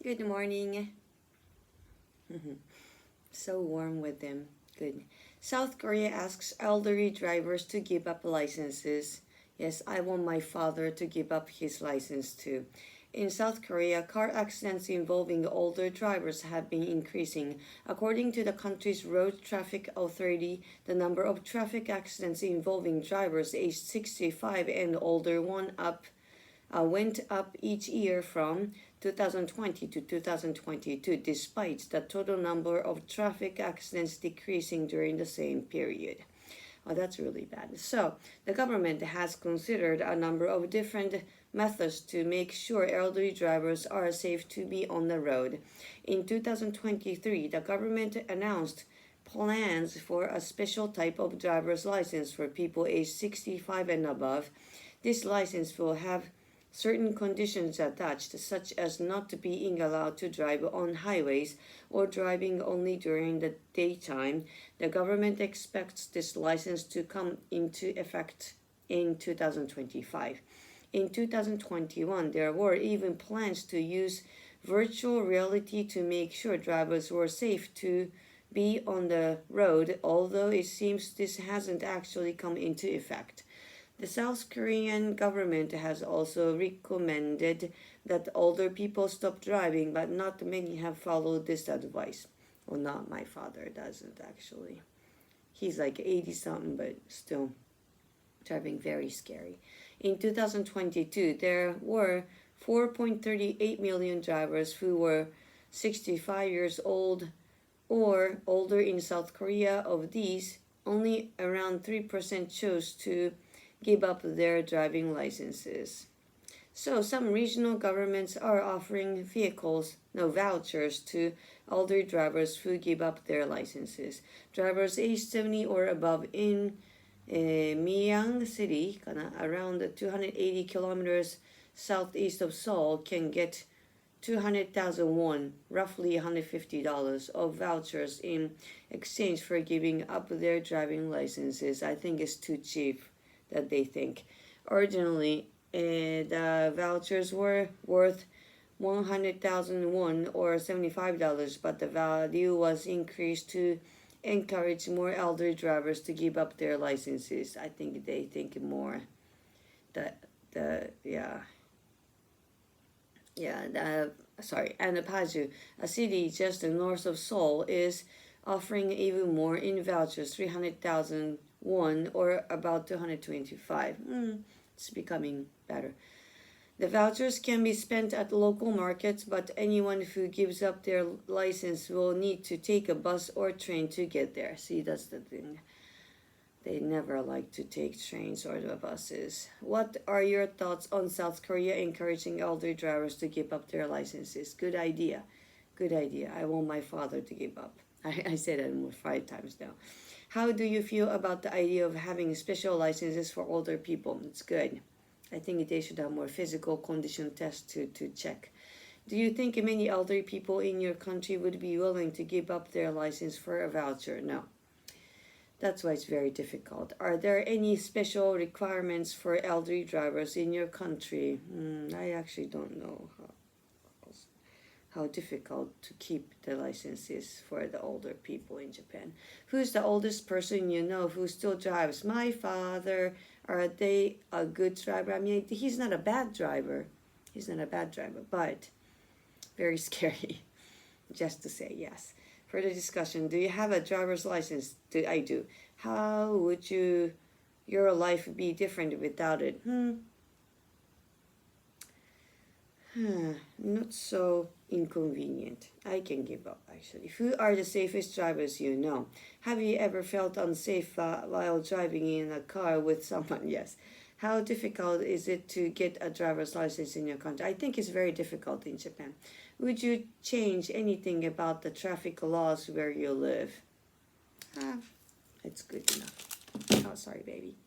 Good morning. So warm with them. Good. South Korea asks elderly drivers to give up licenses. Yes, I want my father to give up his license too. In South Korea, car accidents involving older drivers have been increasing. According to the country's Road Traffic Authority, the number of traffic accidents involving drivers aged 65 and older went up each year from 2020 to 2022, despite the total number of traffic accidents decreasing during the same period. Oh, that's really bad. So, the government has considered a number of different methods to make sure elderly drivers are safe to be on the road. In 2023, the government announced plans for a special type of driver's license for people aged 65 and above. This license will have certain conditions attached, such as not being allowed to drive on highways or driving only during the daytime. The government expects this license to come into effect in 2025. In 2021, there were even plans to use virtual reality to make sure drivers were safe to be on the road, although it seems this hasn't actually come into effect. The South Korean government has also recommended that older people stop driving, but not many have followed this advice. Well, not my father doesn't actually. He's like 80 something, but still driving very scary. In 2022, there were 4.38 million drivers who were 65 years old or older in South Korea. Of these, only around 3% chose to give up their driving licenses. So some regional governments are offering vouchers to older drivers who give up their licenses. Drivers aged 70 or above in Myeong City, around 280 kilometers southeast of Seoul, can get 200,000 won, roughly $150, of vouchers in exchange for giving up their driving licenses. I think it's too cheap that they think. Originally, the vouchers were worth 100,000 won or $75, but the value was increased to encourage more elderly drivers to give up their licenses. I think they think more. And Paju, a city just north of Seoul, is offering even more in vouchers, 300,000 won or about 225. It's becoming better. The vouchers can be spent at local markets, but anyone who gives up their license will need to take a bus or train to get there. See, that's the thing. They never like to take trains or the buses. What are your thoughts on South Korea encouraging elderly drivers to give up their licenses? Good idea. Good idea. I want my father to give up. I said it 5 times now. How do you feel about the idea of having special licenses for older people? It's good. I think they should have more physical condition tests to check. Do you think many elderly people in your country would be willing to give up their license for a voucher? No. That's why it's very difficult. Are there any special requirements for elderly drivers in your country? I actually don't know how difficult to keep the licenses for the older people in Japan. Who's the oldest person you know who still drives? My father. Are they a good driver? I mean, he's not a bad driver. He's not a bad driver, but very scary. Just to say yes. Further discussion. Do you have a driver's license? I do. How would your life be different without it? Not so inconvenient. I can give up, actually. Who are the safest drivers you know? Have you ever felt unsafe while driving in a car with someone? Yes. How difficult is it to get a driver's license in your country? I think it's very difficult in Japan. Would you change anything about the traffic laws where you live? It's good enough. Oh, sorry, baby.